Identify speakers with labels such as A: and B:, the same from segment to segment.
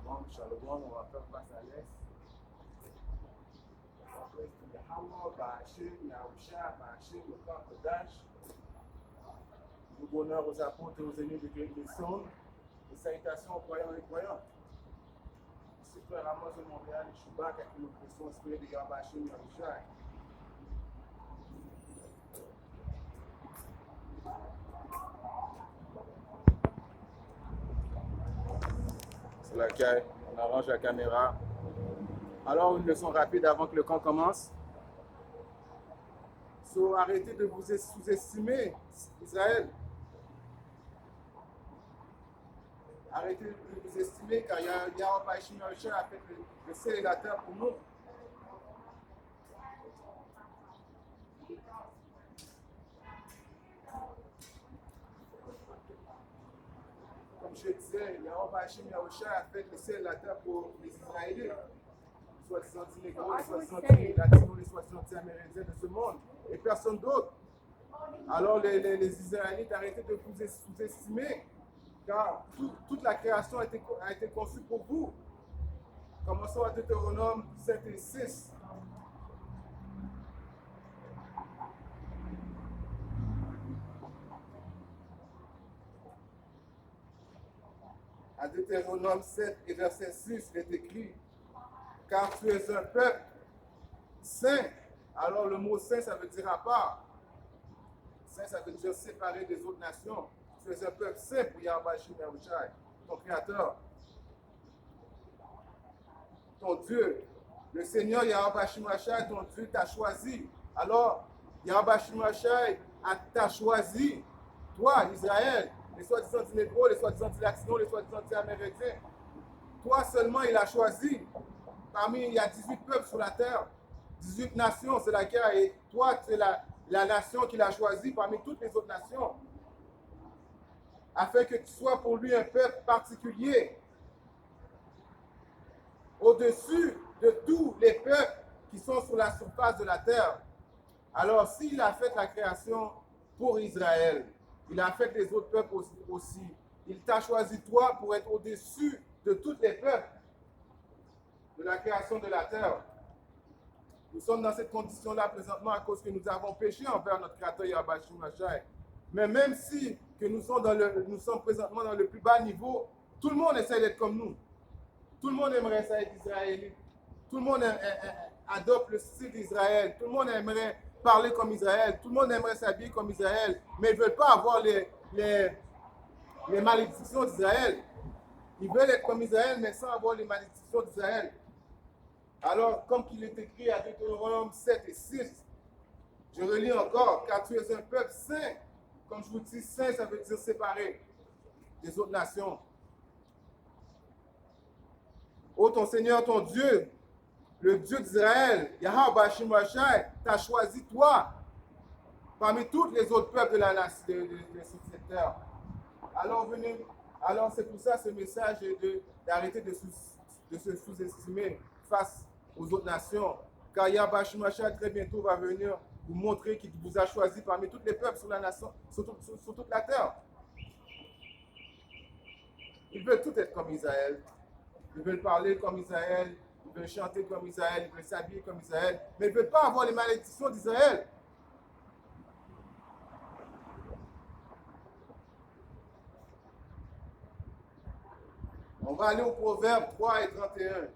A: Shalom, on va faire face à l'est. Après, il y a Hamor, Bahachim, Yahusha, Bahachim, le camp Kodash. Nous bonheur aux apôtres et aux ennemis de Dieu des sondes. Et salutations aux croyants et croyants. Ici, frère Amos de Montréal, Choubac, avec une oppression inspirée de Yahbachim, Yahusha. C'est laquelle on arrange la caméra. Alors, une leçon rapide avant que le camp commence. Arrêtez de vous sous-estimer Israël. Arrêtez de vous estimer car Yahweh Bashim Yahusha a fait le ciel et la terre pour nous. Comme je disais, Yahweh Bashim Yahusha a fait le ciel et la terre pour les Israéliens. Les soi-disant négros, les soi-disant latinos, les soi-disant amérindiens de ce monde. Et personne d'autre. Alors les Israélites, arrêtez de vous sous-estimer. Car toute la création a été conçue pour vous. Commençons à Deutéronome 7 et 6. À Deutéronome 7 et verset 6, il est écrit: car tu es un peuple saint. Alors le mot saint, ça veut dire à part. Saint, ça veut dire séparé des autres nations. Tu es un peuple saint pour Yahweh Bashim Yahusha, ton créateur. Ton Dieu, le Seigneur Yahweh Bashim Yahusha, ton Dieu t'a choisi. Alors, Yahweh Bashim Yahusha t'a choisi, toi, Israël, les soi-disant négros, les soi-disant latinos, les soi-disant amérindiens. Toi seulement, il a choisi. Parmi, il y a 18 peuples sur la terre, 18 nations, c'est laquelle, et toi, tu es la nation qu'il a choisie parmi toutes les autres nations, afin que tu sois pour lui un peuple particulier, au-dessus de tous les peuples qui sont sur la surface de la terre. Alors, s'il a fait la création pour Israël, il a fait les autres peuples aussi. Il t'a choisi toi pour être au-dessus de tous les peuples de la création de la terre. Nous sommes dans cette condition-là présentement à cause que nous avons péché envers notre créateur Yahweh Bashim Yahusha. Mais même si que nous sommes présentement dans le plus bas niveau, tout le monde essaie d'être comme nous. Tout le monde aimerait ça être israélite. Tout le monde adopte le style d'Israël. Tout le monde aimerait parler comme Israël. Tout le monde aimerait s'habiller comme Israël. Mais ils ne veulent pas avoir les malédictions d'Israël. Ils veulent être comme Israël, mais sans avoir les malédictions d'Israël. Alors, comme il est écrit à Deutéronome 7 et 6, je relis encore, car tu es un peuple saint. Comme je vous dis, saint, ça veut dire séparé des autres nations. Ô ton Seigneur, ton Dieu, le Dieu d'Israël, Yahweh Bashim Yahusha, t'a choisi toi, parmi tous les autres peuples de la nation, de cette terre. Alors c'est pour ça ce message est d'arrêter de se sous-estimer face aux autres nations. Car Yahweh Bashim Yahusha très bientôt va venir vous montrer qu'il vous a choisi parmi tous les peuples sur la nation, sur toute la terre. Ils veulent tous être comme Israël. Ils veulent parler comme Israël. Ils veulent chanter comme Israël. Ils veulent s'habiller comme Israël. Mais ils ne veulent pas avoir les malédictions d'Israël. On va aller au Proverbe 3 et 31.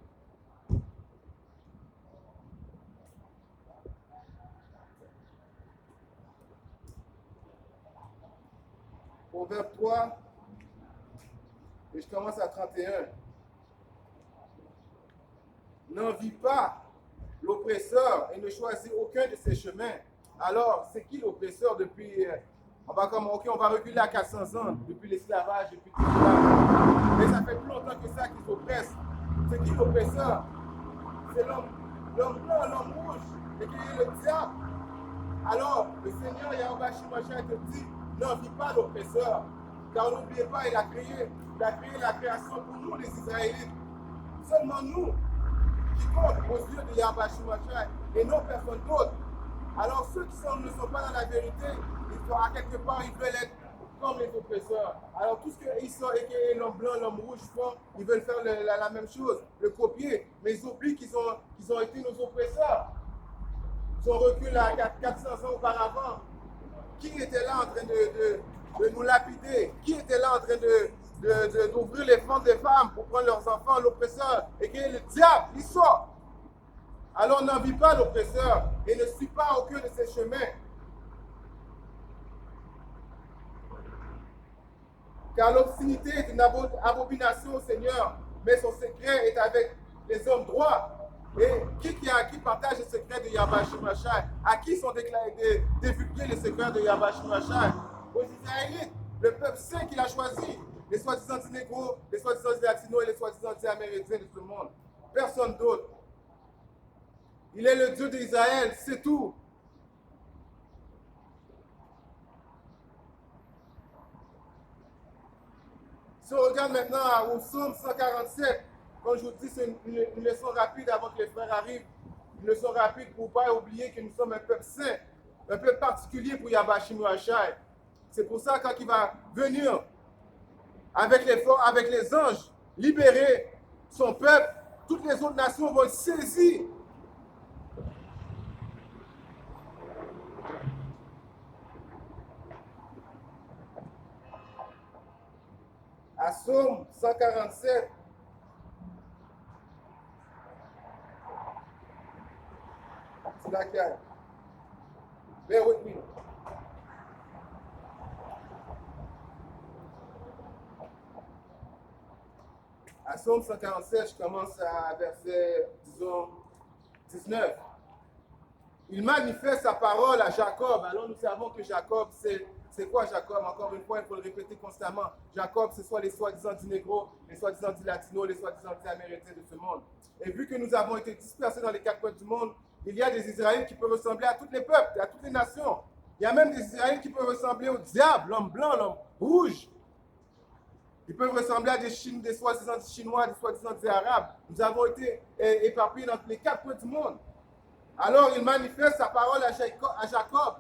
A: Proverbe 3, et je commence à 31. N'envie pas l'oppresseur et ne choisis aucun de ses chemins. Alors, c'est qui l'oppresseur depuis... on va reculer à 400 ans, depuis l'esclavage, depuis tout cela. Mais ça fait plus longtemps que ça qu'ils oppressent. C'est qui l'oppresseur? C'est l'homme blanc, l'homme rouge, et qui est le diable. Alors, le Seigneur Yahweh Bashim Yahusha te dit, n'envie pas l'oppresseur. Car n'oubliez pas, il a créé la création pour nous, les Israélites. Seulement nous qui comptent aux yeux de Yahweh Bashim Yahusha et non personne d'autre. Alors ceux qui ne sont pas dans la vérité, à quelque part, ils veulent être comme les oppresseurs. Alors tout ce que Esau et l'homme blanc, l'homme rouge font, ils veulent faire la même chose, le copier. Mais ils oublient qu'ils ont été nos oppresseurs. Ils ont reculé à 400 ans auparavant. Qui était là en train de nous lapider? Qui était là en train d'ouvrir les fentes des femmes pour prendre leurs enfants, l'oppresseur? Et que le diable, il sort. Alors n'envie pas l'oppresseur et ne suit pas aucun de ses chemins. Car l'obstinité est une abomination au Seigneur, mais son secret est avec les hommes droits. Et qui partage le secret de Yahweh Shemashai? À qui sont divulgués les secrets de Yahweh Shemashai? Aux Israélites, le peuple saint qu'il a choisi, les soi-disant négros, les soi-disant latinos et les soi-disant amérindiens de ce monde. Personne d'autre. Il est le Dieu d'Israël, c'est tout. Si on regarde maintenant au psaume 147, comme je vous dis, c'est une leçon rapide avant que les frères arrivent. Une leçon rapide pour ne pas oublier que nous sommes un peuple saint, un peuple particulier pour Yahweh Shemashai. C'est pour ça quand il va venir avec les anges, libérer son peuple, toutes les autres nations vont le saisir. À Psaume 147, c'est laquelle? Bear with me. À Psaume 147, je commence à verset, disons, 19. Il manifeste sa parole à Jacob. Alors nous savons que Jacob, c'est quoi Jacob? Encore une fois, il faut le répéter constamment. Jacob, ce soit les soi-disant du négro, les soi-disant du latino, les soi-disant des amérindiens de ce monde. Et vu que nous avons été dispersés dans les quatre coins du monde, il y a des Israélites qui peuvent ressembler à tous les peuples, à toutes les nations. Il y a même des Israélites qui peuvent ressembler au diable, l'homme blanc, l'homme rouge. Ils peuvent ressembler à des soi-disant Chinois, des soi-disant des Arabes. Nous avons été éparpillés dans les quatre coins du monde. Alors il manifeste sa parole à Jacob,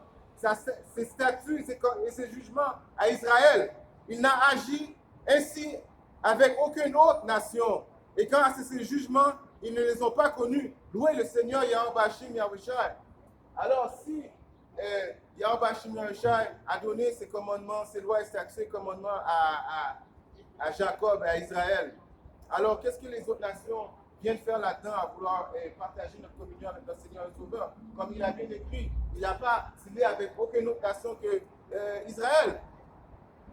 A: ses statuts et ses jugements à Israël. Il n'a agi ainsi avec aucune autre nation. Et quand c'est ses jugements, ils ne les ont pas connus. Louez le Seigneur Yahweh Shim Yahushai. Alors si Yahweh Shim Yahushai a donné ses commandements, ses lois et statuts, ses commandements à Jacob et à Israël, alors qu'est-ce que les autres nations viennent faire là-dedans à vouloir partager notre communion avec notre Seigneur et Sauveur? Comme il a bien écrit, il n'a pas scellé avec aucune autre nation que Israël.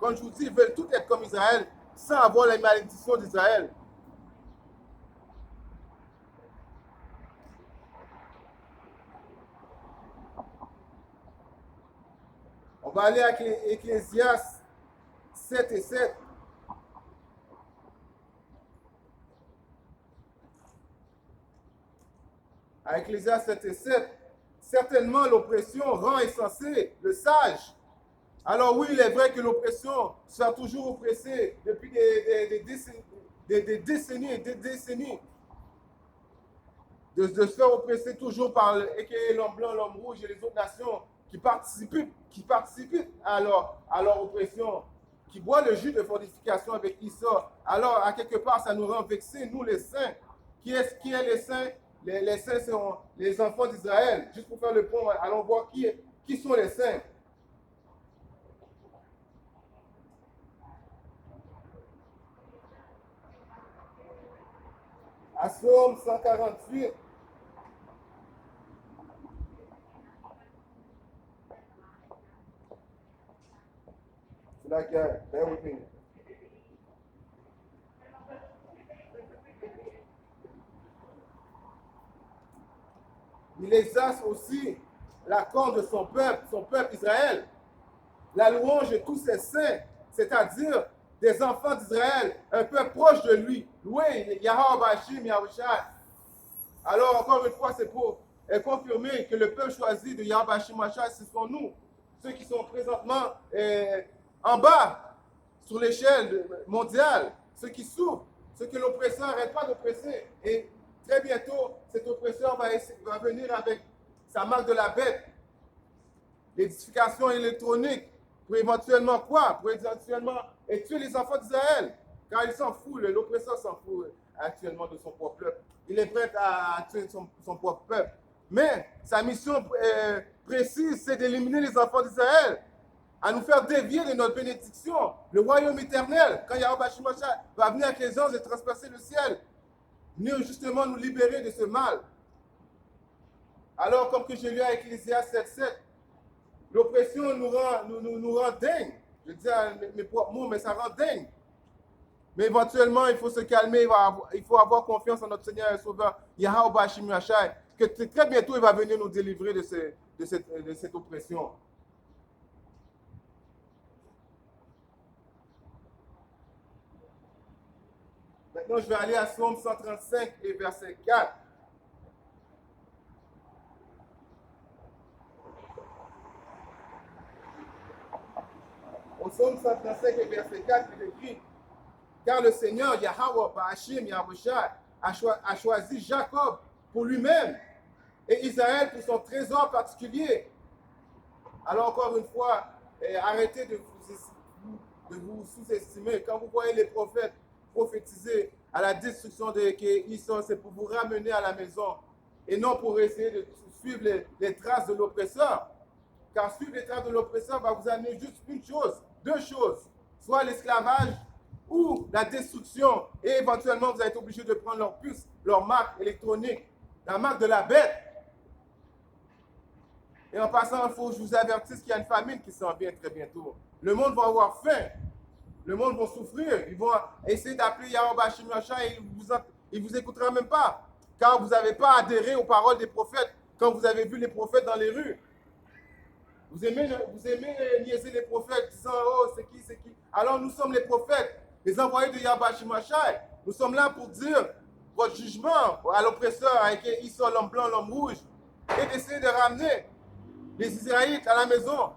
A: Comme je vous dis, ils veulent tout être comme Israël sans avoir les malédictions d'Israël. On va aller avec Ecclésiaste 7 et 7. À Ecclésiaste 7 et 7, certainement l'oppression rend insensé le sage. Alors oui, il est vrai que l'oppression sera toujours oppressée depuis des décennies et des décennies. De se faire oppresser toujours par l'homme blanc, l'homme rouge et les autres nations qui participent à leur oppression, qui boivent le jus de fortification avec Esau. Alors, à quelque part, ça nous rend vexés, nous les saints. Qui est les saints? Les saints sont les enfants d'Israël. Juste pour faire le point, allons voir qui sont les saints. À Psaume 148, c'est là qu'il y a, bear with me. Il exerce aussi la corde de son peuple Israël. La louange de tous ses saints, c'est-à-dire des enfants d'Israël, un peuple proche de lui. Loué Yahweh Shim Yahushai. Alors, encore une fois, c'est pour confirmer que le peuple choisi de Yahweh Shim Yahushai, ce sont nous, ceux qui sont présentement en bas, sur l'échelle mondiale, ceux qui souffrent, ceux que l'oppresseur n'arrête pas d'oppresser. Et très bientôt, cet oppresseur va venir avec sa marque de la bête, l'édification électronique, Pour éventuellement quoi? Pour éventuellement tuer les enfants d'Israël. Car il s'en fout, l'oppresseur s'en fout actuellement de son propre peuple. Il est prêt à tuer son propre peuple. Mais sa mission précise, c'est d'éliminer les enfants d'Israël, à nous faire dévier de notre bénédiction, le royaume éternel. Quand Yahweh Shimosha va venir avec les anges et transpercer le ciel, venir justement nous libérer de ce mal. Alors, comme que j'ai lu à Ecclésiaste 7.7, l'oppression nous rend dingue. Je dis à mes propres mots, mais ça rend dingue. Mais éventuellement, il faut se calmer, il faut avoir confiance en notre Seigneur et Sauveur, Yahweh Hashem Yashai, que très bientôt, il va venir nous délivrer de cette oppression. Maintenant, je vais aller à Psaume 135 et verset 4. Au Psaume 135 et verset 4, il écrit: car le Seigneur, Yahweh Ba'ashim Yahushua, a choisi Jacob pour lui-même et Israël pour son trésor particulier. Alors encore une fois, arrêtez de vous sous-estimer. Quand vous voyez les prophètes prophétiser à la destruction de Israël, c'est pour vous ramener à la maison et non pour essayer de suivre les traces de l'oppresseur. Car suivre les traces de l'oppresseur va vous amener juste une chose, deux choses, soit l'esclavage ou la destruction, et éventuellement vous allez être obligé de prendre leur puce, leur marque électronique, la marque de la bête. Et en passant, il faut que je vous avertisse qu'il y a une famine qui s'en vient très bientôt. Le monde va avoir faim, le monde va souffrir, ils vont essayer d'appeler Yahweh Hashem Yashai et il vous écoutera même pas, car vous n'avez pas adhéré aux paroles des prophètes quand vous avez vu les prophètes dans les rues. Vous aimez niaiser les prophètes disant oh c'est qui. Alors nous sommes les prophètes, les envoyés de Yahweh Hashem Yashai. Nous sommes là pour dire votre jugement à l'oppresseur avec Esau, l'homme blanc, l'homme rouge, et d'essayer de ramener les Israélites à la maison.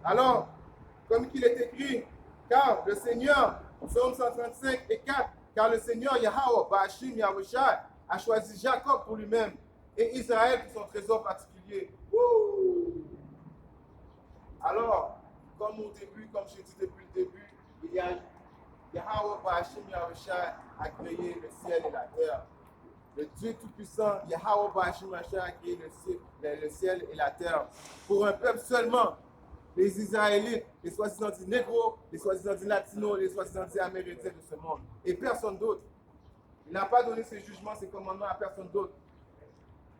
A: Alors, comme il est écrit, car le Seigneur, Psaume 135 et 4, car le Seigneur Yahweh Ba'ashim Yahushua a choisi Jacob pour lui-même et Israël pour son trésor particulier. Alors, comme j'ai dit depuis le début, il y a Yahweh Ba'ashim Yahushua a créé le ciel et la terre. Le Dieu Tout-Puissant, Yahweh Ba'ashim Yahushua a créé le ciel et la terre pour un peuple seulement. Les Israélites, les soi-disant dits négros, les soi-disant dits latinos, les soi-disant dits amérindiens de ce monde. Et personne d'autre. Il n'a pas donné ses jugements, ses commandements à personne d'autre.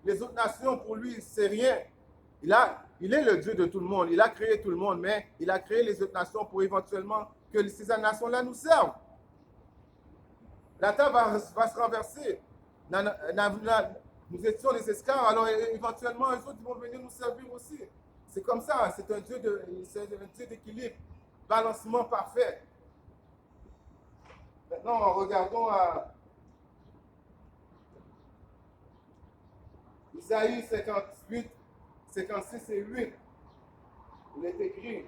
A: Les autres nations, pour lui, c'est rien. Il est le Dieu de tout le monde. Il a créé tout le monde, mais il a créé les autres nations pour éventuellement que ces nations-là nous servent. La terre va se renverser. Nous étions les esclaves, alors éventuellement, eux autres vont venir nous servir aussi. C'est comme ça, c'est un Dieu d'équilibre, balancement parfait. Maintenant, regardons à Isaïe 58, 56 et 8. Il est écrit: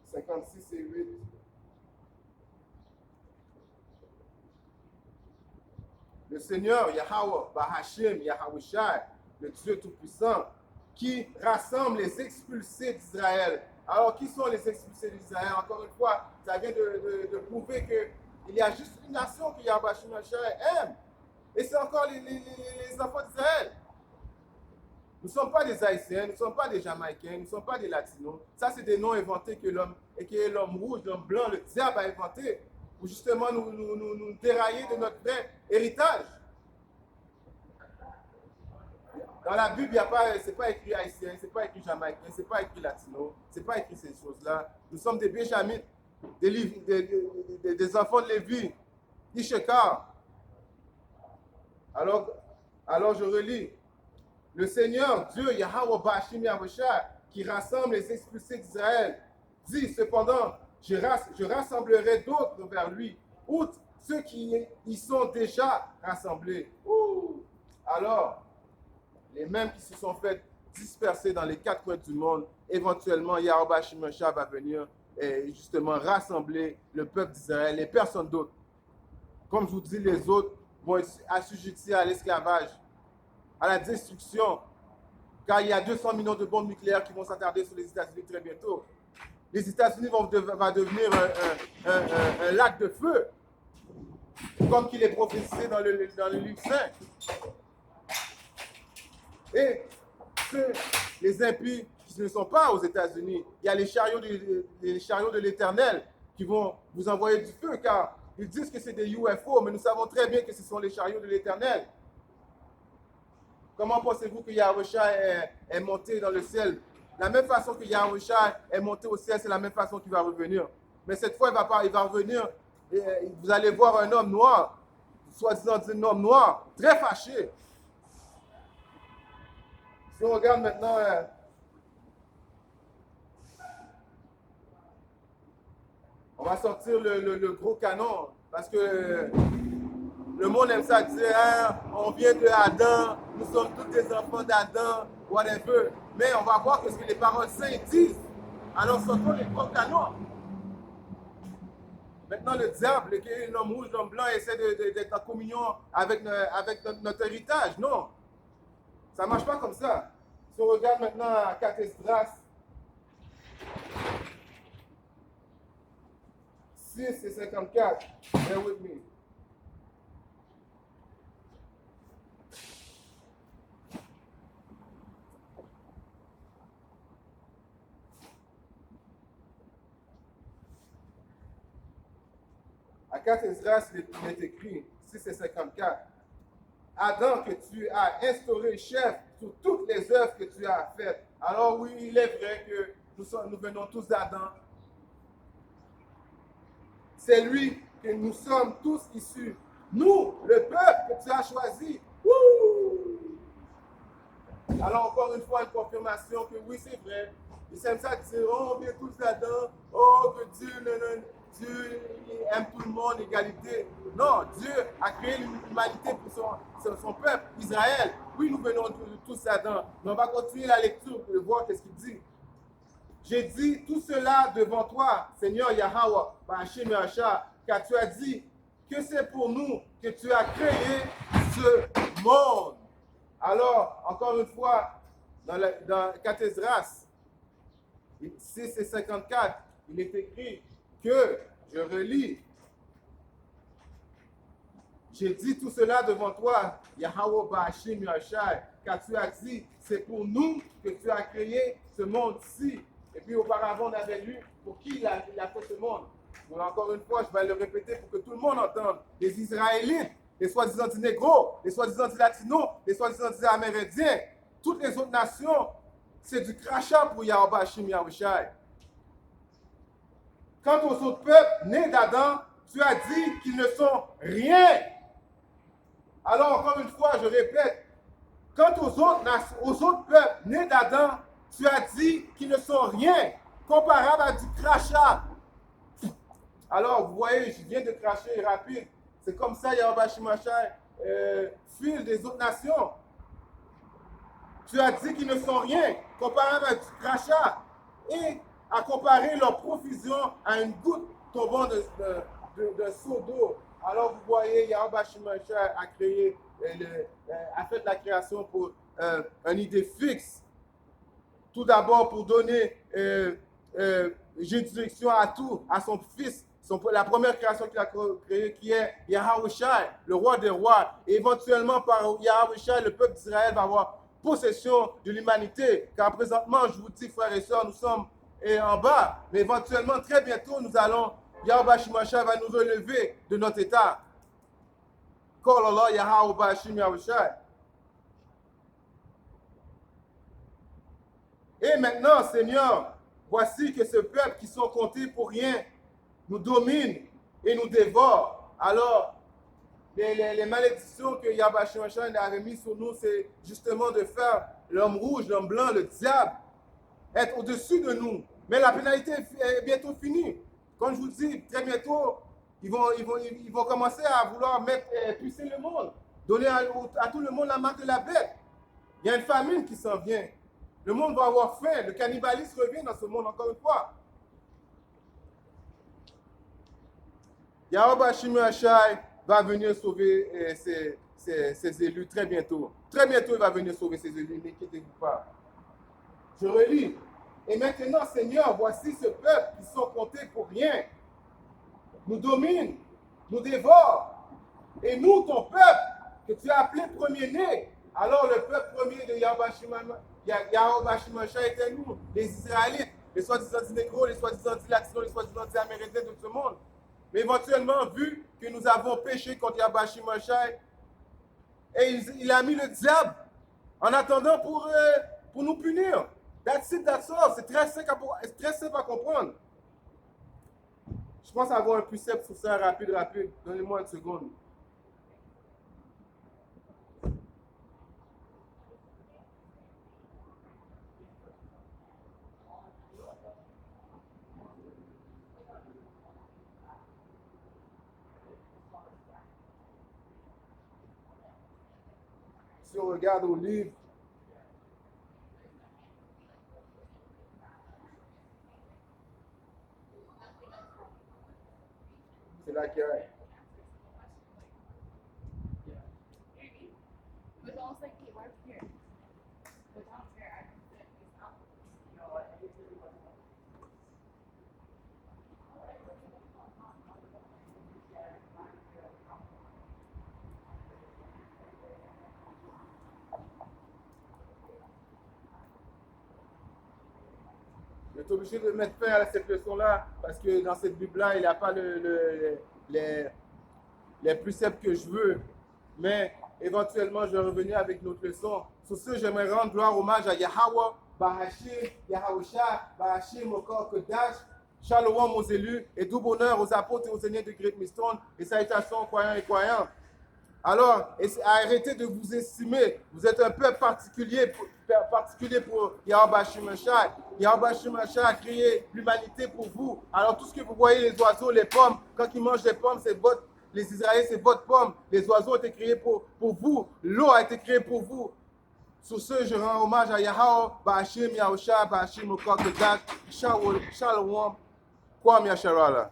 A: « 56 et 8. Le Seigneur, Yahweh, Bahashim, Yahushai, le Dieu Tout-Puissant, qui rassemble les expulsés d'Israël. Alors, qui sont les expulsés d'Israël? Encore une fois, ça vient de prouver qu'il y a juste une nation que Yahweh aime. Et c'est encore les enfants d'Israël. Nous ne sommes pas des Haïtiens, nous ne sommes pas des Jamaïcains, nous ne sommes pas des Latinos. Ça, c'est des noms inventés que l'homme rouge, l'homme blanc, le diable a inventé pour justement nous dérailler de notre vrai héritage. Dans la Bible, ce n'est pas écrit haïtien, ce n'est pas écrit jamaïcain, ce n'est pas écrit latino, ce n'est pas écrit ces choses-là. Nous sommes des Benjamites, des enfants de Lévi, d'Ishekar. Alors je relis. Le Seigneur, Dieu, Yahweh Ba'ashim Yahushua, qui rassemble les expulsés d'Israël, dit cependant, je rassemblerai d'autres vers lui, outre ceux qui y sont déjà rassemblés. Alors, les mêmes qui se sont fait disperser dans les quatre coins du monde, éventuellement, Yahweh Ba'ashim Yahushua va venir justement rassembler le peuple d'Israël et personne d'autre. Comme je vous dis, les autres vont être assujettis à l'esclavage, à la destruction, car il y a 200 millions de bombes nucléaires qui vont s'attarder sur les États-Unis très bientôt. Les États-Unis vont devenir un lac de feu, comme qu'il est prophétisé dans le livre saint. Et les impies qui ne sont pas aux États-Unis, il y a les chariots de l'Éternel qui vont vous envoyer du feu, car ils disent que c'est des UFO, mais nous savons très bien que ce sont les chariots de l'Éternel. Comment pensez-vous que Yahushua est monté dans le ciel? La même façon que Yahushua est monté au ciel, c'est la même façon qu'il va revenir. Mais cette fois, il va revenir, et vous allez voir un homme noir, soi-disant un homme noir, très fâché. Si on regarde maintenant, on va sortir le gros canon, parce que le monde aime ça dire, hein, on vient de Adam, nous sommes tous des enfants d'Adam, whatever. Mais on va voir ce que les paroles saintes disent. Alors sortons les gros canons. Maintenant, le diable, l'homme rouge, l'homme blanc, essaie d'être en communion avec notre héritage. Non, ça ne marche pas comme ça. Si on regarde maintenant à 4 Esdras, 6 et 54, bear with me. À 4 Esdras, il est écrit, 6 et 54. Adam, que tu as instauré chef sur toutes les œuvres que tu as faites. Alors oui, il est vrai que nous venons tous d'Adam. C'est lui que nous sommes tous issus. Nous, le peuple que tu as choisi. Wouh! Alors encore une fois, une confirmation que oui, c'est vrai. Ils aiment ça dire, oh, on vient tous d'Adam. Oh, que Dieu aime tout le monde, égalité. Non, Dieu a créé l'humanité pour son peuple, Israël. Oui, nous venons tous d'Adam. Mais on va continuer la lecture pour voir qu'est-ce qu'il dit. J'ai dit tout cela devant toi, Seigneur Yahweh, Ba'ashim Yahshua, car tu as dit que c'est pour nous que tu as créé ce monde. Alors, encore une fois, dans 4 Esdras, 6 et 54, il est écrit que, je relis, j'ai dit tout cela devant toi, Yahweh Ba'ashim Yahshua, car tu as dit, c'est pour nous que tu as créé ce monde-ci. Et puis auparavant, on avait lu pour qui il a fait ce monde. Donc, encore une fois, je vais le répéter pour que tout le monde entende. Les Israélites, les soi-disant négros, les soi-disant latinos, les soi-disant amérindiens, toutes les autres nations, c'est du crachat pour Yahweh Ba'ashim Yahshua. Quant aux autres peuples nés d'Adam, tu as dit qu'ils ne sont rien. Alors, encore une fois, je répète, quant aux autres peuples nés d'Adam, tu as dit qu'ils ne sont rien, comparable à du crachat. Alors, vous voyez, je viens de cracher rapide. C'est comme ça, Yahweh Shimashai file des autres nations. Tu as dit qu'ils ne sont rien, comparable à du crachat. Et à comparer leur profusion à une goutte tombant d'un seau d'eau. Alors, vous voyez, Yahweh Shimashai a fait la création pour une idée fixe. Tout d'abord pour donner juridiction à tout, à son fils, la première création qu'il a créée qui est Yahushua, le roi des rois. Et éventuellement par Yahushua, le peuple d'Israël va avoir possession de l'humanité. Car présentement, je vous dis, frères et sœurs, nous sommes en bas. Mais éventuellement, très bientôt, Yahweh Shimashai va nous relever de notre état. Kolala Yahweh Shimashai. Et maintenant, Seigneur, voici que ce peuple qui sont comptés pour rien nous domine et nous dévore. Alors, les malédictions que Yahweh Shimashai avait mises sur nous, c'est justement de faire l'homme rouge, l'homme blanc, le diable, être au-dessus de nous. Mais la pénalité est bientôt finie. Comme je vous dis, très bientôt, ils vont commencer à vouloir pucer le monde, donner à tout le monde la marque de la bête. Il y a une famine qui s'en vient. Le monde va avoir faim. Le cannibalisme revient dans ce monde encore une fois. Yahweh Hashim Yahshai va venir sauver ses élus très bientôt. Très bientôt, il va venir sauver ses élus, n'inquiétez-vous pas. Je relis. Et maintenant, Seigneur, voici ce peuple qui sont comptés pour rien. Nous domine, nous dévore. Et nous, ton peuple, que tu as appelé premier-né. Alors le peuple premier de Yahweh Hashim Yahshai était nous, les Israélites, les soi-disant négros, les soi-disant latinos, les soi-disant amérindiens de ce monde. Mais éventuellement, vu que nous avons péché contre Yahweh Hashim Yahshai, et il a mis le diable en attendant pour nous punir. That's it, that's all. C'est très simple à comprendre. Je pense avoir un précepte sur ça rapide. Donnez-moi une seconde. Si on regarde au livre, c'est là qu'il y a. Je suis obligé de mettre fin à cette leçon-là parce que dans cette Bible-là, il n'y a pas les préceptes que je veux. Mais éventuellement, je vais revenir avec notre leçon. Sur ce, j'aimerais rendre gloire, hommage à Yahweh, Bahashim, Yahusha, Bahashim, au corps Kodash. Shalom aux élus et tout bonheur aux apôtres et aux aînés de Great Millstone et salutations aux croyants et croyantes. Alors, arrêtez de vous estimer. Vous êtes un peuple particulier pour Yahweh Hashim Yahshai. Yahweh Hashim Yahshai a créé l'humanité pour vous. Alors, tout ce que vous voyez, les oiseaux, les pommes, quand ils mangent les pommes, les Israéliens, c'est votre pomme. Les oiseaux ont été créés pour vous. L'eau a été créée pour vous. Sur ce, je rends hommage à Yahweh, Bahashim, Yahusha, Bahashim, Okok, Kodash, Shalom, Kwam Yasharala.